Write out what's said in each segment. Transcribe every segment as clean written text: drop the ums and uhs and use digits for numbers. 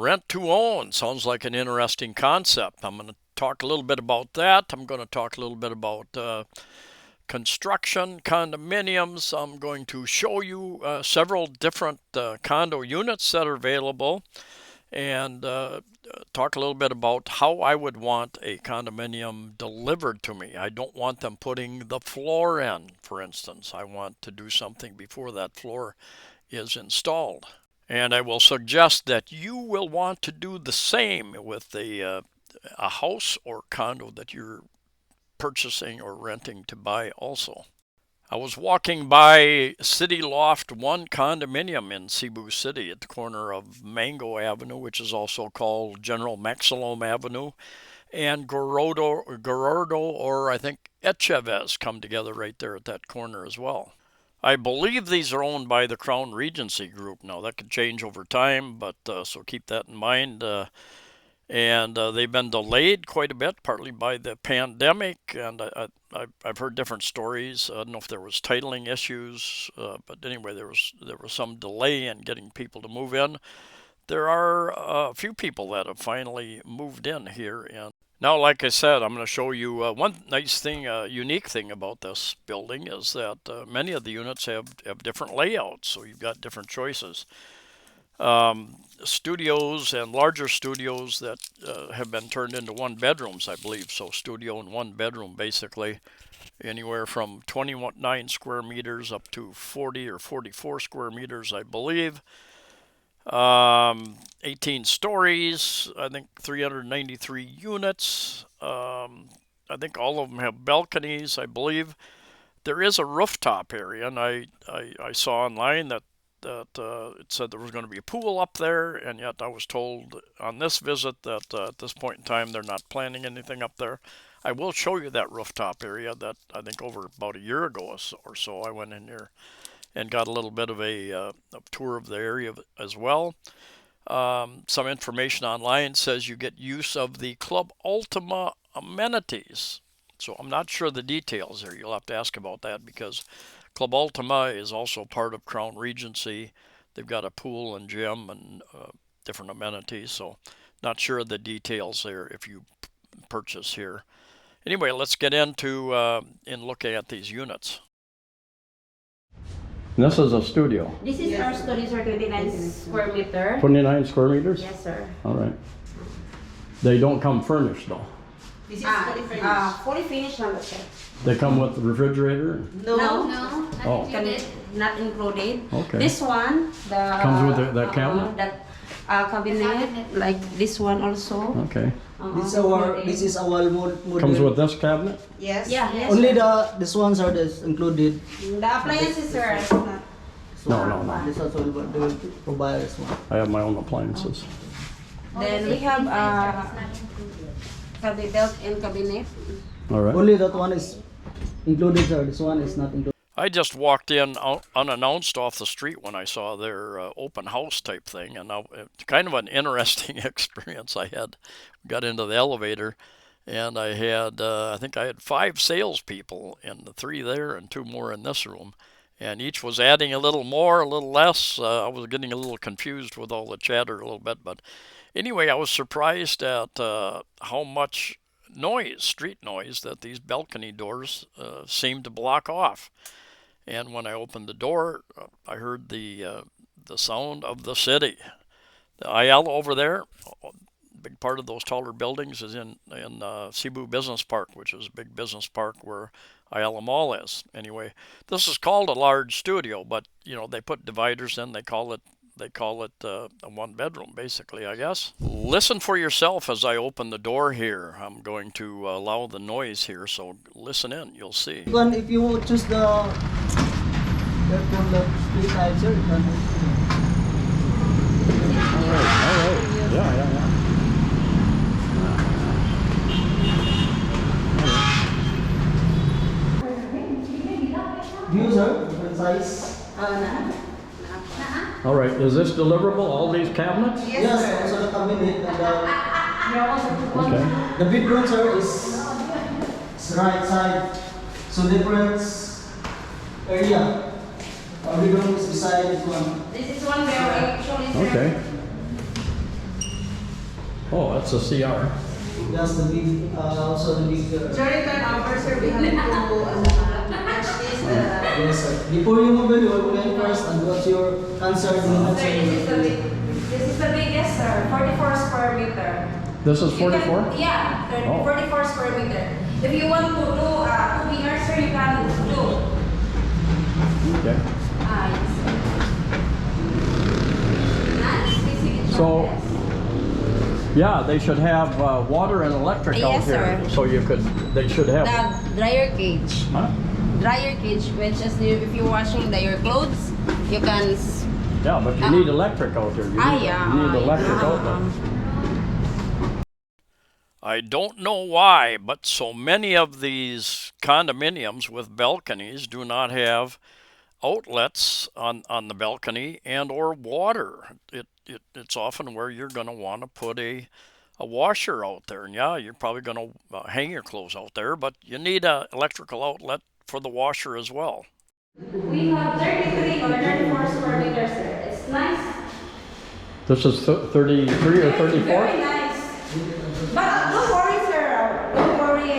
Rent to own sounds like an interesting concept. I'm going to talk a little bit about that. I'm going to talk a little bit about construction, condominiums. I'm going to show you several different condo units that are available and talk a little bit about how I would want a condominium delivered to me. I don't want them putting the floor in, for instance. I want to do something before that floor is installed. And I will suggest that you will want to do the same with a house or condo that you're purchasing or renting to buy also. I was walking by Citi Lofts One condominium in Cebu City at the corner of Mango Avenue, which is also called Gen Maxilom Avenue, and Gorordo, or I think Echavez come together right there at that corner as well. I believe these are owned by the Crown Regency group. Now, that could change over time, but so keep that in mind. And they've been delayed quite a bit, partly by the pandemic, and I've heard different stories. I don't know if there was titling issues, but anyway, there was some delay in getting people to move in. There are a few people that have finally moved in here, and now, like I said, I'm going to show you one nice thing, unique thing about this building is that many of the units have different layouts, so you've got different choices. Studios and larger studios that have been turned into one bedrooms, I believe. So studio and one bedroom, basically, anywhere from 29 square meters up to 40 or 44 square meters, I believe. 18 stories, I think 393 units. I think all of them have balconies, I believe. There is a rooftop area, and I saw online that it said there was going to be a pool up there, and yet I was told on this visit that at this point in time they're not planning anything up there. I will show you that rooftop area that I think over about a year ago or so I went in here and got a little bit of a tour of the area as well. Some information online says you get use of the Club Ultima amenities. So I'm not sure the details here. You'll have to ask about that because Club Ultima is also part of Crown Regency. They've got a pool and gym and different amenities. So not sure of the details there if you purchase here. Anyway, let's get into in looking at these units. This is a studio. This is our studio, sir, 29 square meter. 29 square meters? Yes, sir. All right. They don't come furnished, though. This is fully finished. Fully finished, no, sir. They come with the refrigerator? No, Oh. not included. Okay. This one, the Comes with that cabinet? That cabinet, like this one also. Okay. This is our model. Comes with this cabinet? Yes. Yeah, yes, Only sir. this ones are included. The appliances, sir. Is not. No. This also they will provide this one. I have my own appliances. Then we have built-in cabinet. All right. Only that one is included, sir. This one is not included. I just walked in unannounced off the street when I saw their open house type thing, and it's kind of an interesting experience I had. Got into the elevator, and I had, I think I had 5 salespeople, and the 3 there and 2 more in this room, and each was adding a little more, a little less. I was getting a little confused with all the chatter a little bit, but anyway, I was surprised at how much noise, street noise, that these balcony doors seem to block off. And when I opened the door, I heard the sound of the city. The Ayala over there, a big part of those taller buildings is in Cebu Business Park, which is a big business park where Ayala Mall is. Anyway, this is called a large studio, but you know they put dividers in. They call it a 1-bedroom, basically, I guess. Listen for yourself as I open the door here. I'm going to allow the noise here, so listen in. You'll see. One, if you choose the from the street side, sir, you can. All right. Yeah. View, sir, different size. All right. Is this deliverable? All these cabinets? Yes, also the cabinet and Okay. the bedroom, sir, is right side. So different area. Our bedroom is beside this one. This is one where actually, sir. Okay. Oh, that's a CR. That's the big, also the big. During turn over, sir, we have to match this. Yes, sir. Before you move in, you will go first and what's your concern? Sir, this is the biggest, sir. 44 square meter. This is You can- 44? Yeah, Oh. 44 square meter. If you want to do 2 bigger, sir, you can do. Okay. Yes. Nice. So, yeah, they should have water and electric out Yes, here. sir. So they should have. The dryer cage. Huh? Dryer cage, which is if you're washing your clothes, you can. Yeah, but you need electric out here. You need electric outlet. I don't know why, but so many of these condominiums with balconies do not have outlets on the balcony and or water. It's often where you're going to want to put a washer out there. And yeah, you're probably going to hang your clothes out there, but you need an electrical outlet for the washer as well. We have 33 or 34 square meters there. It's nice. This is 33 or 34? Very nice. But don't worry, sir. Don't worry.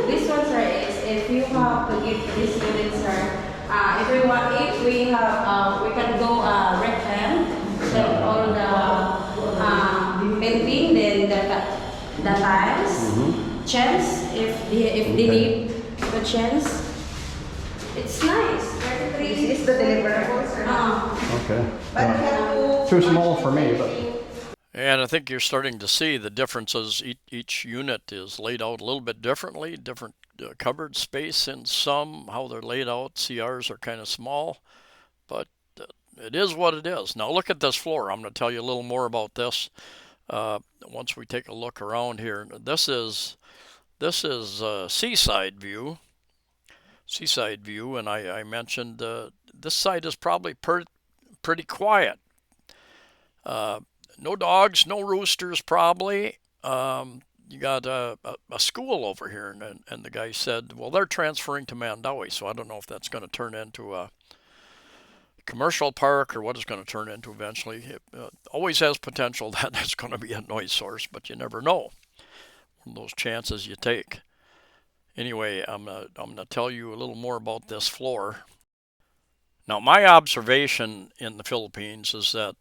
This one, sir, is if you have to give this unit, sir. If we have, we can go rectangle, then all the painting, then the tiles, chance, if they need the chance. It's nice. 33 This is the deliverable, sir. Okay. But we have to... Too small for me, but... And I think you're starting to see the differences. Each unit is laid out a little bit differently, different cupboard space in some, how they're laid out. CRs are kind of small, but it is what it is. Now look at this floor. I'm going to tell you a little more about this once we take a look around here. This is seaside view, and I mentioned this side is probably pretty quiet. No dogs, no roosters probably. You got a school over here, and the guy said, well, they're transferring to Mandawi, so I don't know if that's going to turn into a commercial park or what it's going to turn into eventually. It always has potential that it's going to be a noise source, but you never know. One of those chances you take. Anyway, I'm gonna tell you a little more about this floor. Now, my observation in the Philippines is that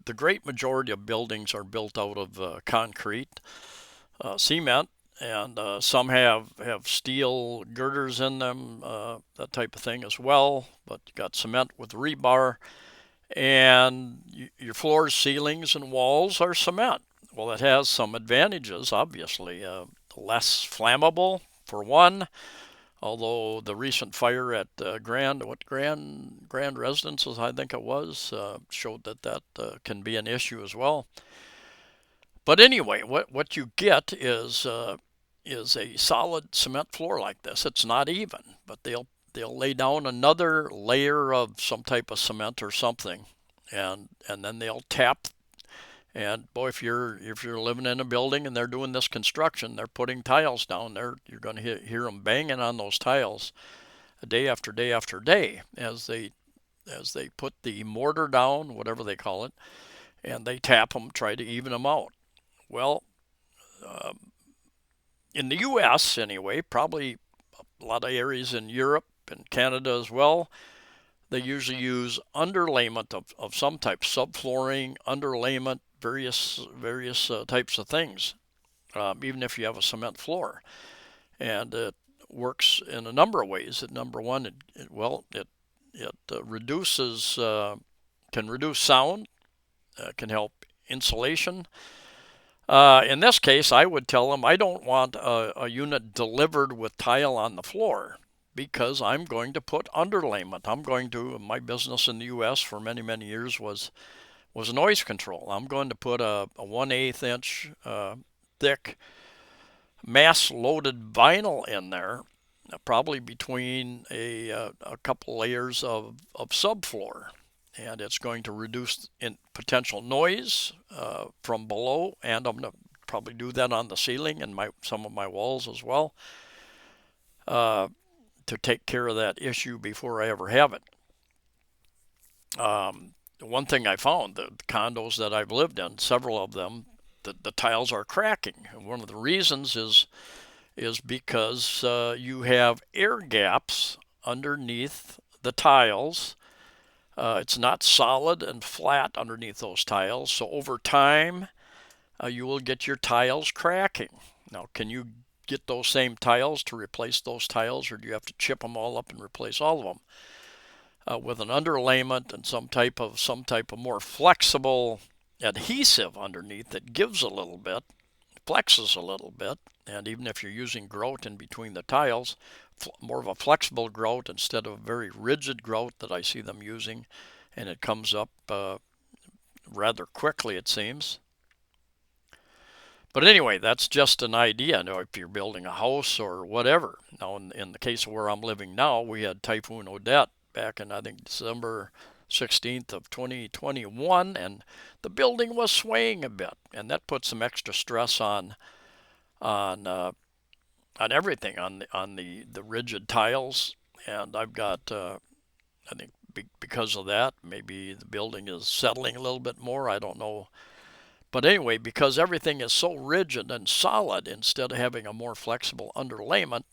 the great majority of buildings are built out of concrete, cement, and some have steel girders in them, that type of thing as well. But you got cement with rebar, and your floors, ceilings, and walls are cement. Well, it has some advantages, obviously. Less flammable, for one. Although the recent fire at Grand Residences, I think it was, showed that can be an issue as well. But anyway, what you get is a solid cement floor like this. It's not even, but they'll lay down another layer of some type of cement or something, and then they'll tap. And boy, if you're living in a building and they're doing this construction, they're putting tiles down there. You're going to hear them banging on those tiles, day after day after day, as they put the mortar down, whatever they call it, and they tap them, try to even them out. Well, in the U.S. anyway, probably a lot of areas in Europe and Canada as well, they usually use underlayment of some type, subflooring, underlayment, various types of things, even if you have a cement floor. And it works in a number of ways. Number one, it reduces, can reduce sound, can help insulation. In this case, I would tell them I don't want a unit delivered with tile on the floor, because I'm going to put underlayment. My business in the U.S. for many, many years was noise control. I'm going to put a 1/8 inch thick mass-loaded vinyl in there, probably between a couple layers of subfloor. And it's going to reduce potential noise from below, and I'm going to probably do that on the ceiling and some of my walls as well, to take care of that issue before I ever have it. One thing I found, the condos that I've lived in, several of them, the tiles are cracking. And one of the reasons is because you have air gaps underneath the tiles. It's not solid and flat underneath those tiles, so over time you will get your tiles cracking. Now, can you get those same tiles to replace those tiles, or do you have to chip them all up and replace all of them? With an underlayment and some type of more flexible adhesive underneath that gives a little bit, flexes a little bit, and even if you're using grout in between the tiles, more of a flexible grout instead of a very rigid grout that I see them using, and it comes up rather quickly, it seems. But anyway, that's just an idea. You know, if you're building a house or whatever. Now, in the case of where I'm living now, we had Typhoon Odette back in, I think, December 16th of 2021, and the building was swaying a bit, and that put some extra stress on everything, on the rigid tiles. And I've got, I think, because of that, maybe the building is settling a little bit more. I don't know. But anyway, because everything is so rigid and solid, instead of having a more flexible underlayment,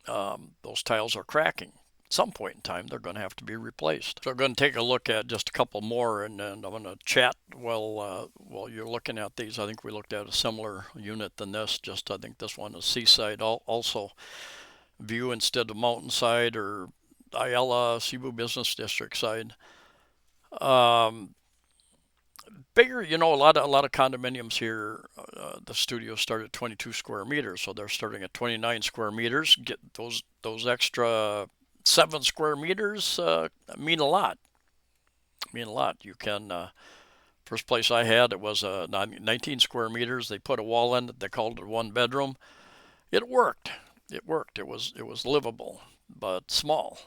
those tiles are cracking. At some point in time, they're going to have to be replaced. So we're going to take a look at just a couple more, and I'm going to chat while you're looking at these. I think we looked at a similar unit than this. Just I think this one is seaside, also view instead of mountainside or Ayala Cebu Business District side. Bigger, you know, a lot of condominiums here. The studios start at 22 square meters, so they're starting at 29 square meters. Get those extra 7 square meters mean a lot. Mean a lot. You can. First place I had, it was 19 square meters. They put a wall in it. They called it 1 bedroom. It worked. It worked. It was livable, but small.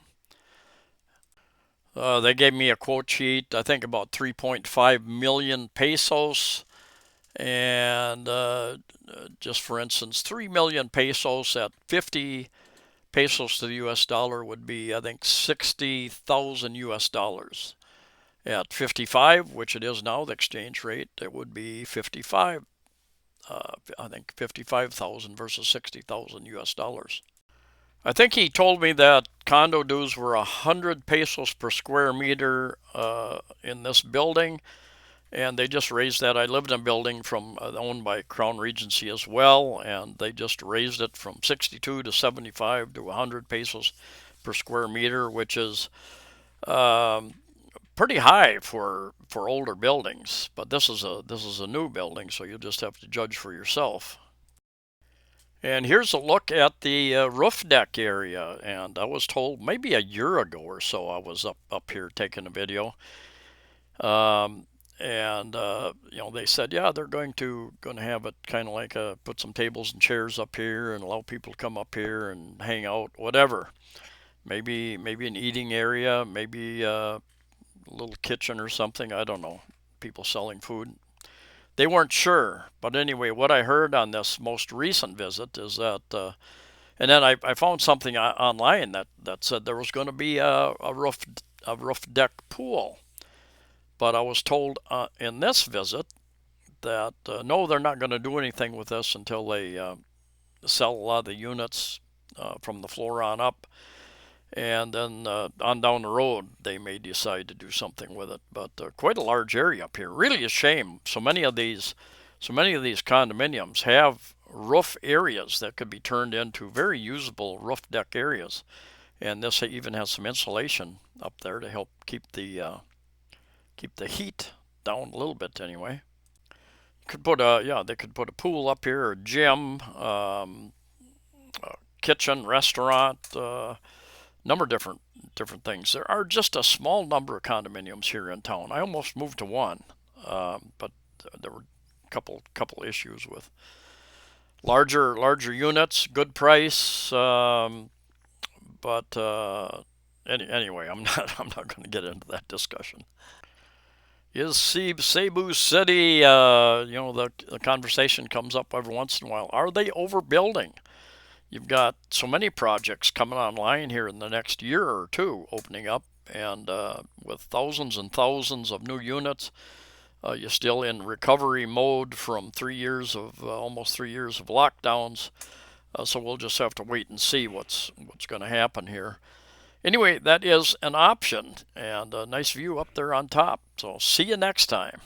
They gave me a quote sheet, I think about 3.5 million pesos. And just for instance, 3 million pesos at 50 pesos to the US dollar would be, I think, 60,000 US dollars. At 55, which it is now, the exchange rate, it would be 55. I think 55,000 versus 60,000 US dollars. I think he told me that condo dues were 100 pesos per square meter in this building, and they just raised that. I lived in a building owned by Crown Regency as well, and they just raised it from 62 to 75 to 100 pesos per square meter, which is pretty high for older buildings. But this is a new building, so you'll just have to judge for yourself. And here's a look at the roof deck area. And I was told maybe a year ago or so I was up here taking a video. You know, they said, yeah, they're going to have it kind of like put some tables and chairs up here and allow people to come up here and hang out, whatever. Maybe an eating area, maybe a little kitchen or something. I don't know. People selling food. They weren't sure, but anyway, what I heard on this most recent visit is that, and then I found something online that said there was going to be a roof deck pool, but I was told in this visit that no, they're not going to do anything with this until they sell a lot of the units from the floor on up, and then on down the road they may decide to do something with it. But quite a large area up here. Really a shame. So many of these condominiums have roof areas that could be turned into very usable roof deck areas, and this even has some insulation up there to help keep the heat down a little bit anyway. Could put they could put a pool up here, a gym, a kitchen, restaurant. Number of different things. There are just a small number of condominiums here in town. I almost moved to one, but there were a couple issues with larger units, good price, but anyway, I'm not going to get into that discussion. Is Cebu City? You know, the conversation comes up every once in a while. Are they overbuilding? You've got so many projects coming online here in the next year or two opening up, and with thousands and thousands of new units, you're still in recovery mode from almost 3 years of lockdowns. So we'll just have to wait and see what's going to happen here. Anyway, that is an option, and a nice view up there on top. So see you next time.